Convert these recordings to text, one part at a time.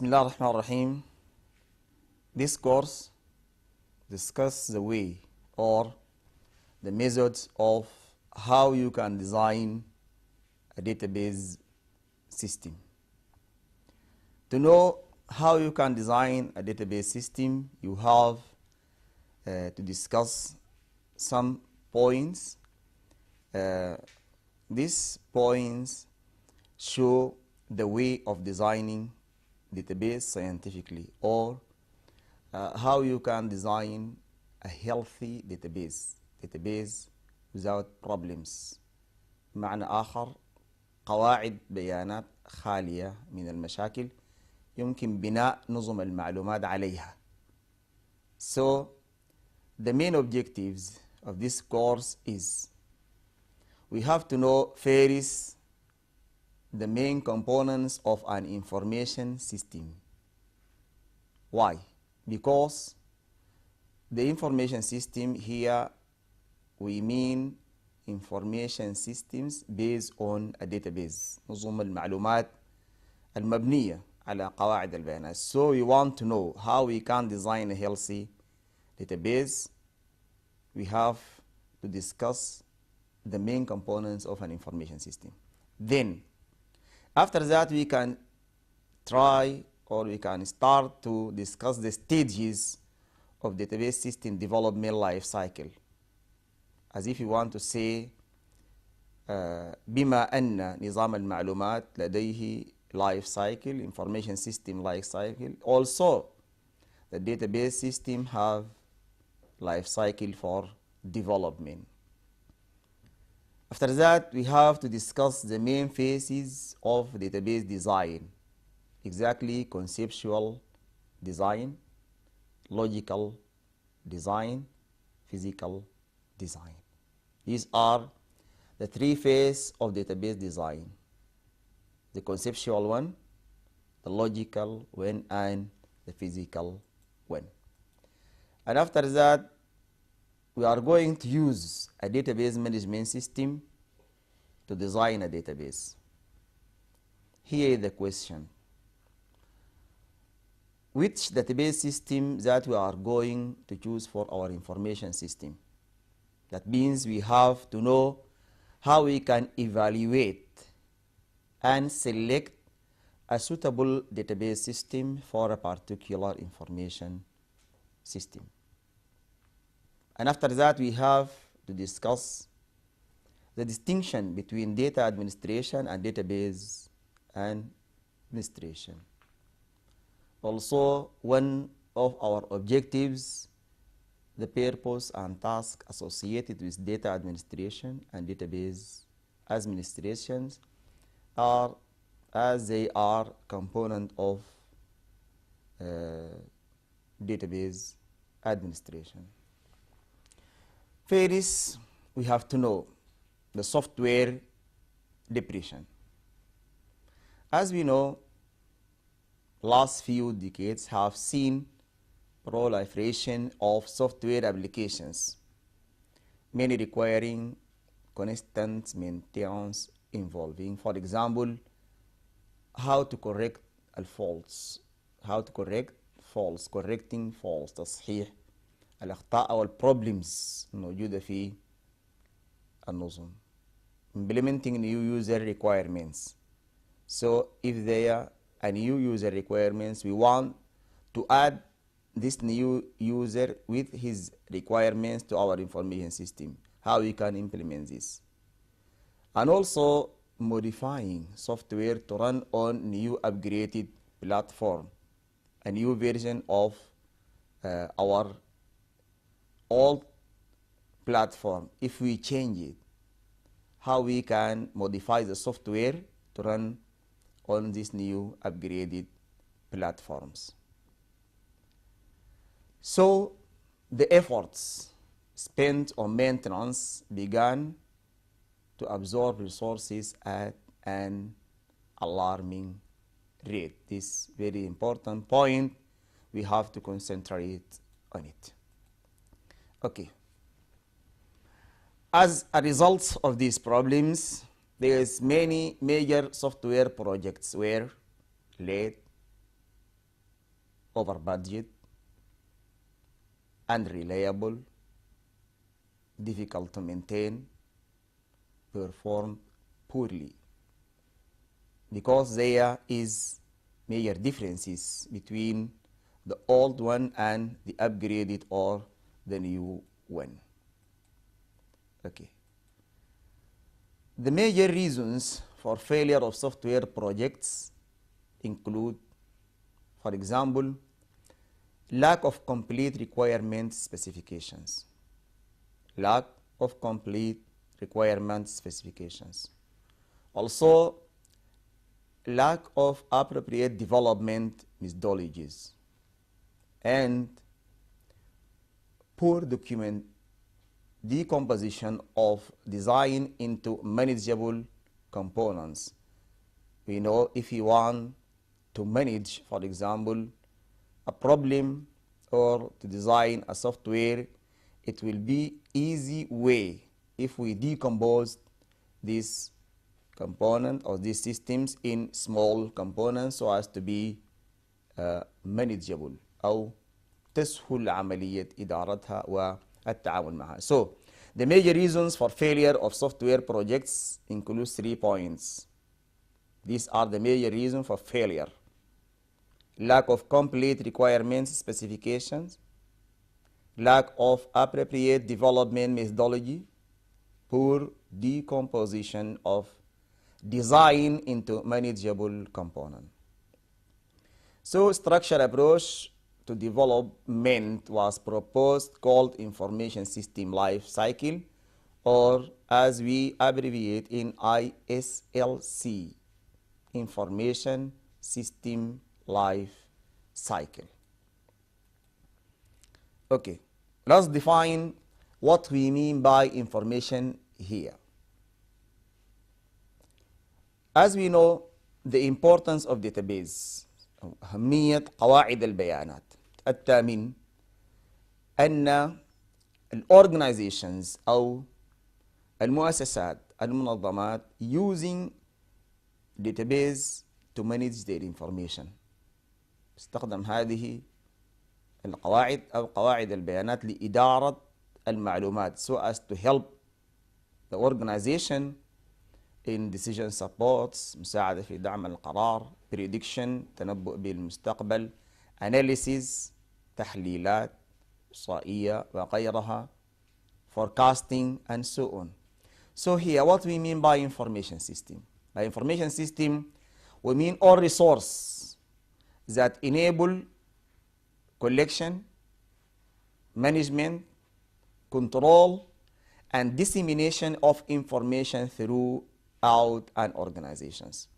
Bismillah ar-Rahman ar-Rahim. This course discusses the way or the methods of how you can design a database system. To know how you can design a database system, you have to discuss some points. These points show the way of designing database scientifically, or how you can design a healthy database without problems. معنى آخر قواعد بيانات خالية من المشاكل يمكن بناء نظم المعلومات عليها. So the main objectives of this course is we have to know first the main components of an information system. Why? Because the information system here, we mean information systems based on a database. نظم المعلومات المبنية على قواعد البيانات. So we want to know how we can design a healthy database. We have to discuss the main components of an information system. Then after that, we can try or we can start to discuss the stages of database system development life cycle. As if you want to say بما أن نظام المعلومات لديه life cycle, information system life cycle. Also, the database system have life cycle for development. After that, we have to discuss the main phases of database design. Exactly, conceptual design, logical design, physical design. These are the three phases of database design: the conceptual one, the logical one, and the physical one. And after that, we are going to use a database management system to design a database. Here is the question: which database system that we are going to choose for our information system? That means we have to know how we can evaluate and select a suitable database system for a particular information system. And after that, we have to discuss the distinction between data administration and database administration. Also, one of our objectives, the purpose and task associated with data administration and database administrations are as they are component of database administration. First, we have to know the software depreciation. As we know, last few decades have seen proliferation of software applications, many requiring constant maintenance involving, for example, how to correct faults, correcting faults, تصحيح الأخطاء أو البروبلمز الموجودة في النظم. Implementing new user requirements. So if there are new user requirements, we want to add this new user with his requirements to our information system. How we can implement this. And also modifying software to run on new upgraded platform, a new version of our old platform. If we change it, how we can modify the software to run on these new upgraded platforms. So the efforts spent on maintenance began to absorb resources at an alarming rate. This very important point, we have to concentrate on it. Okay. As a result of these problems, there is many major software projects were led over budget, unreliable, difficult to maintain, performed poorly, because there is major differences between the old one and the upgraded or the new one. Okay. The major reasons for failure of software projects include, for example, lack of complete requirement specifications. Lack of complete requirement specifications. Also, lack of appropriate development methodologies and poor document decomposition of design into manageable components. We know if you want to manage, for example, a problem or to design a software, it will be easy way if we decompose this component or these systems in small components so as to be manageable أو تسهل عملية إدارتها والتعامل معها. So the major reasons for failure of software projects include 3 points. These are the major reasons for failure: lack of complete requirements specifications, lack of appropriate development methodology, poor decomposition of design into manageable component. So structured approach to development was proposed called information system life cycle, or as we abbreviate in ISLC, information system life cycle. Okay, let's define what we mean by information here. As we know, the importance of database أو أهمية قواعد البيانات التامين أن الorganizations أو المؤسسات المنظمات using database to manage their information. استخدم هذه القواعد أو قواعد البيانات لإدارة المعلومات so as to help the organization in decision supports، مساعدة في دعم القرار، prediction، تنبؤ بالمستقبل، analysis، تحليلات إحصائية وغيرها، forecasting and so on. So here what we mean by information system. By information system we mean all resources that enable collection, management, control and dissemination of information throughout an organizations.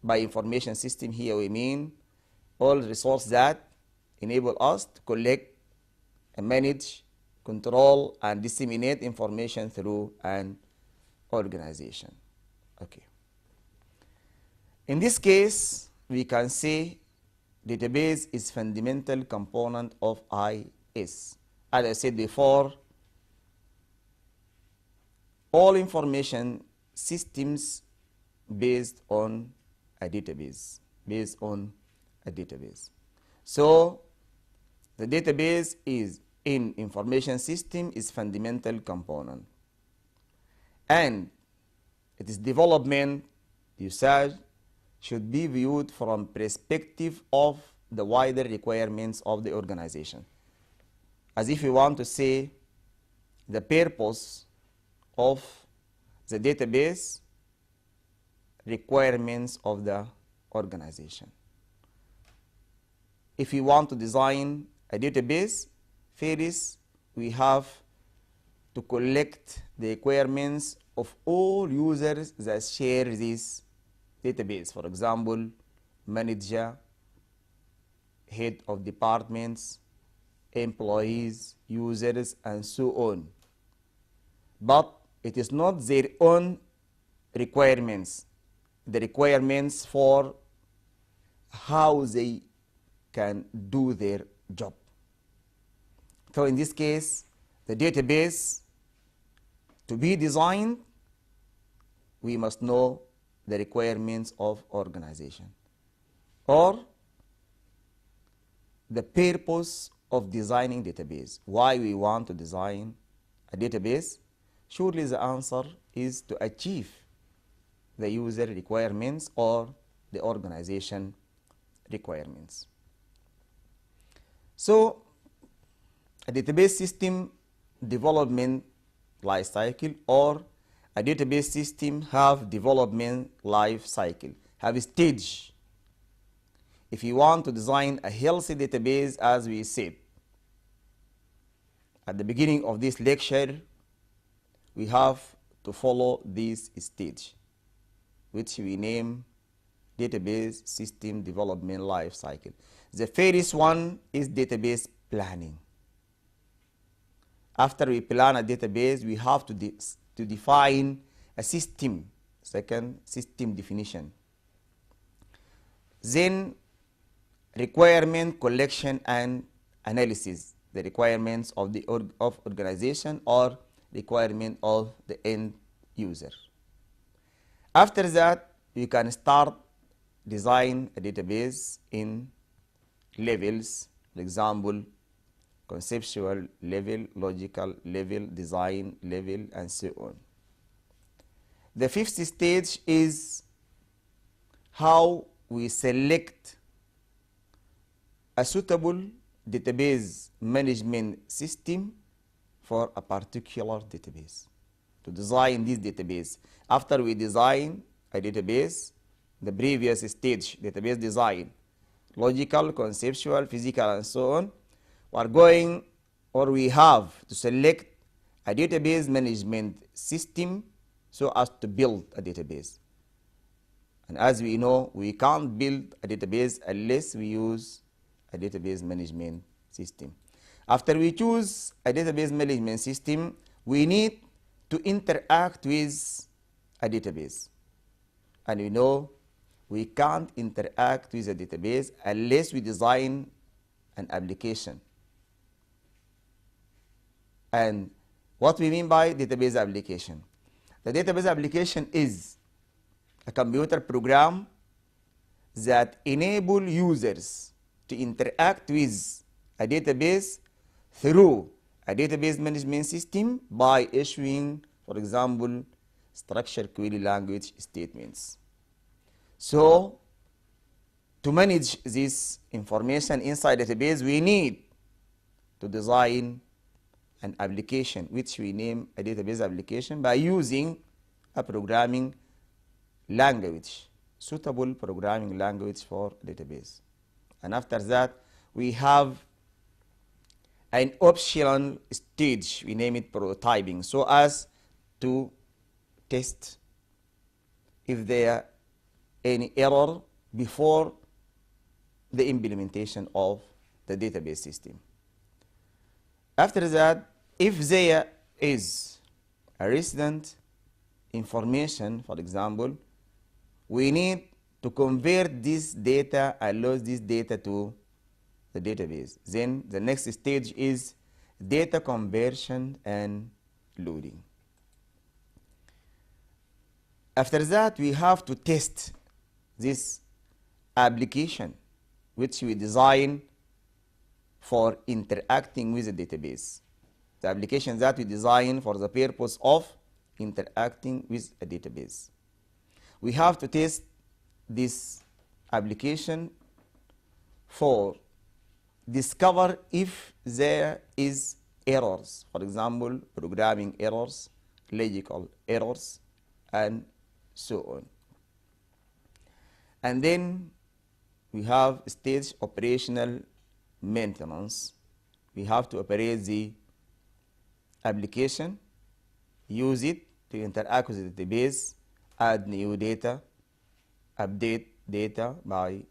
By information system here we mean all resources that enable us to collect and manage, control and disseminate information through an organization. Okay. In this case we can say database is fundamental component of IS. As I said before, all information systems based on a database. So the database is in information system is fundamental component, and its development usage should be viewed from perspective of the wider requirements of the organization. As if we want to say the purpose of the database, requirements of the organization. If we want to design a database, first we have to collect the requirements of all users that share this database. For example, manager, head of departments, employees, users, and so on. But it is not their own requirements, the requirements for how they can do their job. So in this case, the database to be designed, we must know the requirements of organization. Or the purpose of designing database. Why we want to design a database? Surely the answer is to achieve the user requirements or the organization requirements. So a database system development life cycle, or a database system have development life cycle, have a stage. If you want to design a healthy database, as we said at the beginning of this lecture, we have to follow this stage, which we name database system development life cycle. The first one is database planning. After we plan a database, we have to define a system. Second, system definition. Then requirement collection and analysis, the requirements of the organization or requirement of the end user. After that, you can start design a database in levels, for example, conceptual level, logical level, design level, and so on. The fifth stage is how we select a suitable database management system for a particular database, to design this database. After we design a database, the previous stage, database design, logical, conceptual, physical, and so on, we are going, or we have to select a database management system so as to build a database. And as we know, we can't build a database unless we use a database management system. After we choose a database management system, we need to interact with a database. And we know we can't interact with a database unless we design an application. And what we mean by database application? The database application is a computer program that enable users to interact with a database through a database management system by issuing, for example, structured query language statements. So to manage this information inside database, we need to design an application, which we name a database application, by using a programming language, suitable programming language for database. And after that, we have an optional stage, we name it prototyping, so as to test if there any error before the implementation of the database system. After that, if there is a resident information, for example, we need to convert this data and load this data to the database. Then the next stage is data conversion and loading. After that, we have to test this application, which we design for interacting with the database. The application that we design for the purpose of interacting with a database. We have to test this application for discover if there is errors, for example, programming errors, logical errors, and so on. And then we have stage operational maintenance. We have to operate the application, use it to interact with the database, add new data, update data by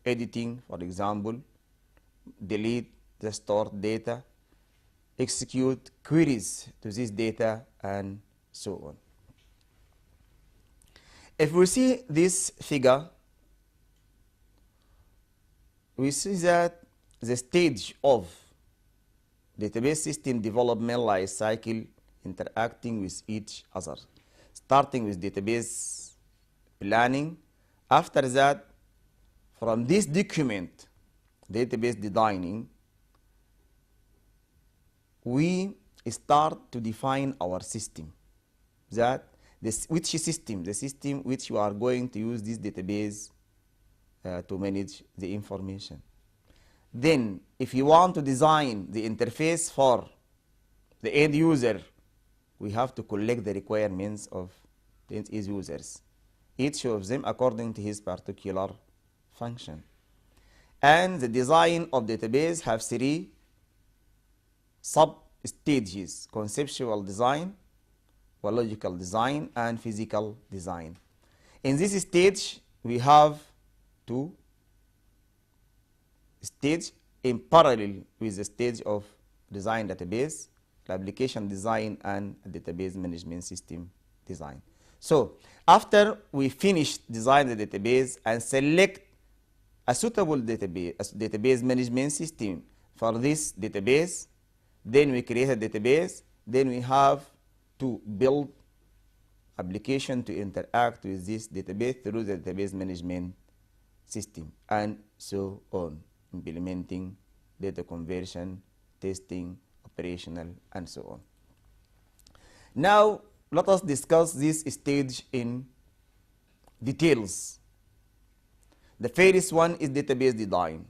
editing, for example, delete the stored data, execute queries to this data, and so on. If we see this figure, we see that the stage of database system development life cycle interacting with each other, starting with database planning. After that, from this document, database designing, we start to define our system. Which system? The system which you are going to use this database to manage the information. Then, if you want to design the interface for the end user, we have to collect the requirements of the end users, each of them according to his particular function. And the design of database have 3 sub-stages: conceptual design, logical design, and physical design. In this stage, we have 2 stages in parallel with the stage of design database, the application design and database management system design. So after we finish design the database and select a suitable database management system for this database, then we create a database, then we have to build application to interact with this database through the database management system, and so on, implementing data conversion, testing, operational, and so on. Now let us discuss this stage in details. The first one is database design.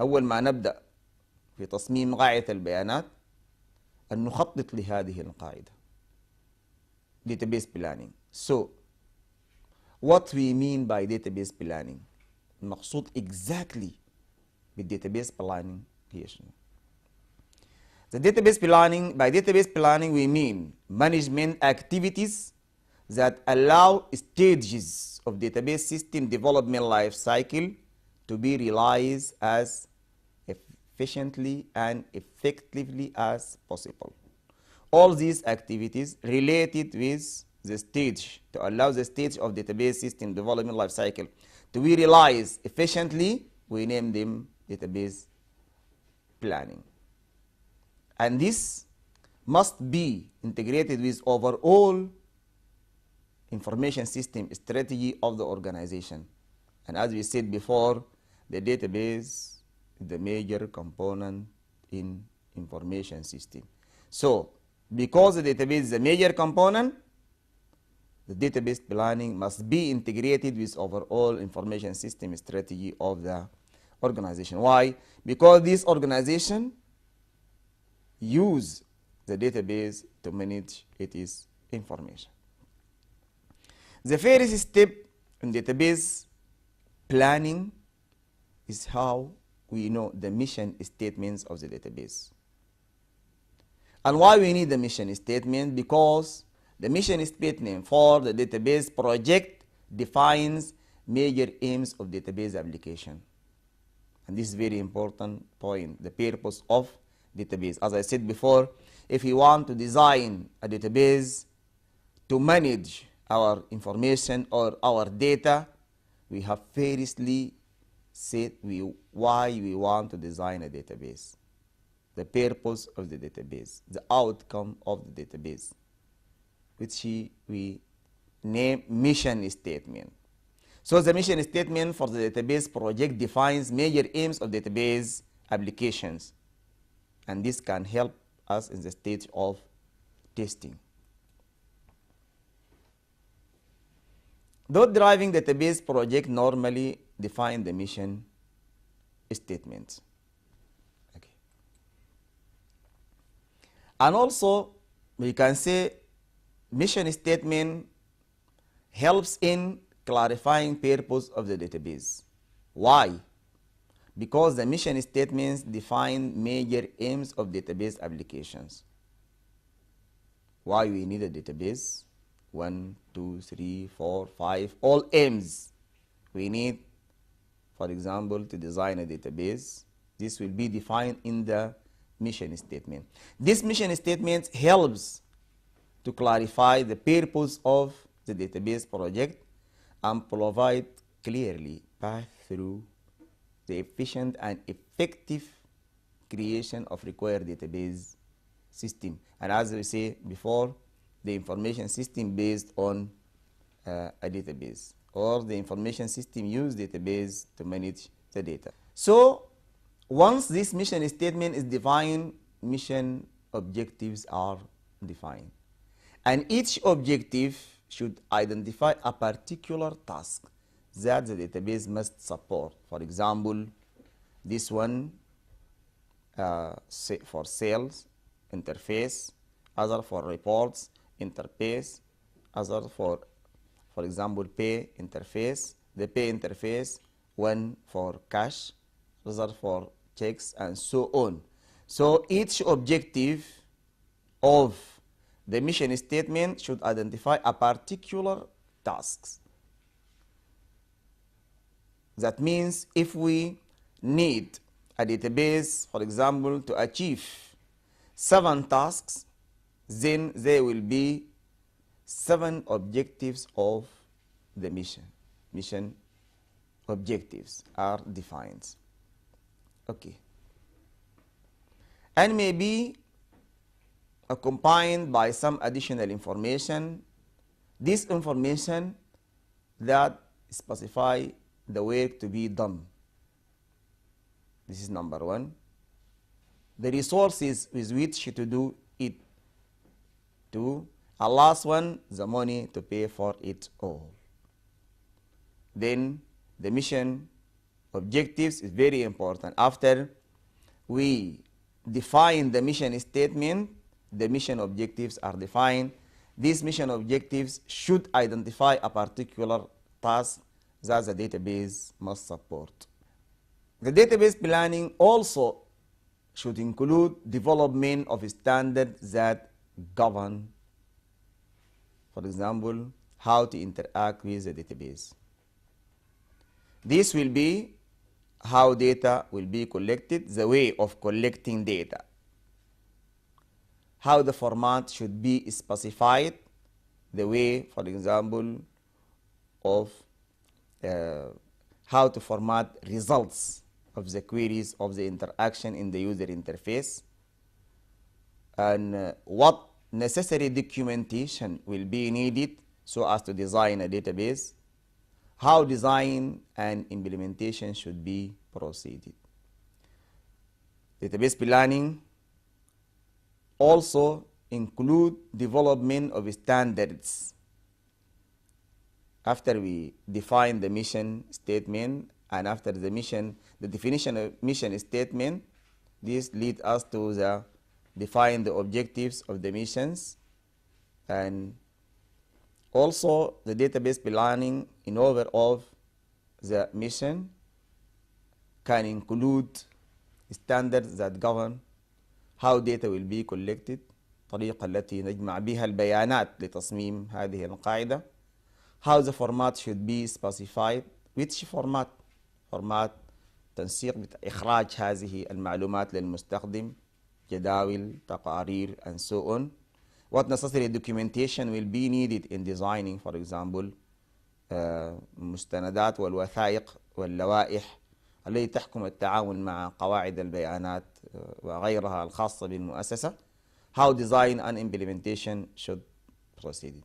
أول ما نبدأ في تصميم قاعدة البيانات أن نخطط لهذه القاعدة. Database planning. So, what we mean by database planning? المقصود exactly بالdatabase planning هي شنو؟ The database planning, by database planning we mean management activities that allow stages of database system development life cycle to be realized as efficiently and effectively as possible. All these activities related with the stage, to allow the stage of database system development life cycle to be realized efficiently, we name them database planning. And this must be integrated with overall information system strategy of the organization. And as we said before, the database is the major component in information system. So, because the database is a major component, the database planning must be integrated with overall information system strategy of the organization. Why? Because this organization use the database to manage its information. The first step in database planning is how we know the mission statements of the database. And why we need the mission statement? Because the mission statement for the database project defines major aims of database application. And this is very important point, the purpose of database. As I said before, if you want to design a database to manage our information or our data, we have firstly said why we want to design a database, the purpose of the database, the outcome of the database, which we name mission statement. So the mission statement for the database project defines major aims of database applications, and this can help us in the stage of testing. Those driving database project normally define the mission statements. Okay. And also, we can say mission statement helps in clarifying purpose of the database. Why? Because the mission statements define major aims of database applications. Why we need a database? 1, 2, 3, 4, 5, all aims we need, for example, to design a database. This will be defined in the mission statement. This mission statement helps to clarify the purpose of the database project and provide clearly path through the efficient and effective creation of required database system. And as we say before, the information system based on a database, or the information system use database to manage the data. So once this mission statement is defined, mission objectives are defined. And each objective should identify a particular task that the database must support. For example, this one for sales interface, other for reports interface, other for example, pay interface, the pay interface, one for cash, other for checks, and so on. So each objective of the mission statement should identify a particular task. That means if we need a database, for example, to achieve 7 tasks, then there will be 7 objectives of the mission. Mission objectives are defined. Okay. And maybe combined by some additional information. This information that specify the work to be done. This is number 1. The resources with which to do it. 2. And last one, the money to pay for it all. Then the mission objectives is very important. After we define the mission statement, the mission objectives are defined. These mission objectives should identify a particular task that the database must support. The database planning also should include development of standards that govern, for example, how to interact with the database. This will be how data will be collected, the way of collecting data, how the format should be specified, the way, for example, of how to format results of the queries of the interaction in the user interface, and what necessary documentation will be needed so as to design a database, how design and implementation should be proceeded. Database planning also include development of standards. After we define the mission statement and after the definition of mission statement, this leads us to define the objectives of the missions, and also the database planning in order of the mission can include standards that govern how data will be collected, الطريقة التي نجمع بها البيانات لتصميم هذه القاعدة, how the format should be specified, which format تنسيق إخراج هذه المعلومات للمستخدم, جداول, تقارير, and so on. What necessary documentation will be needed in designing, for example, المستندات والوثائق واللوائح التي تحكم التعامل مع قواعد البيانات وغيرها الخاصة بالمؤسسة. How design and implementation should proceed.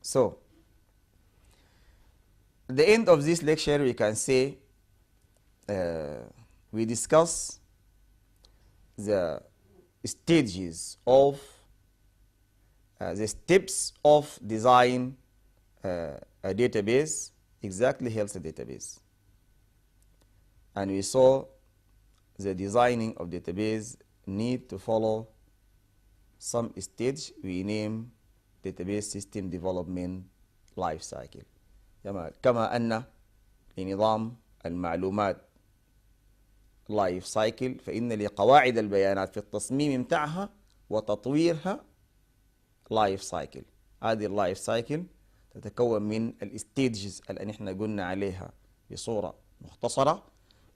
So, at the end of this lecture, we can say we discuss the stages of the steps of design a database, exactly health database. And we saw the designing of database need to follow some stage we name database system development life cycle. كما أن لنظام المعلومات life cycle فإن لقواعد البيانات في التصميم متاعها وتطويرها life cycle. هذه اللايف سايكل تتكون من الستيجز اللي احنا قلنا عليها بصورة مختصرة،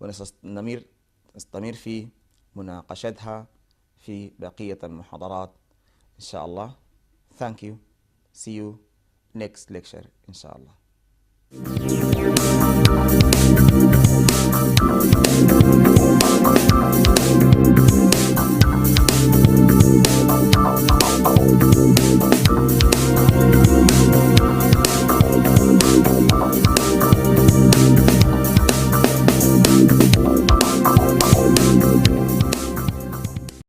ونستمر في مناقشتها في بقية المحاضرات إن شاء الله. Thank you. See you next lecture إن شاء الله.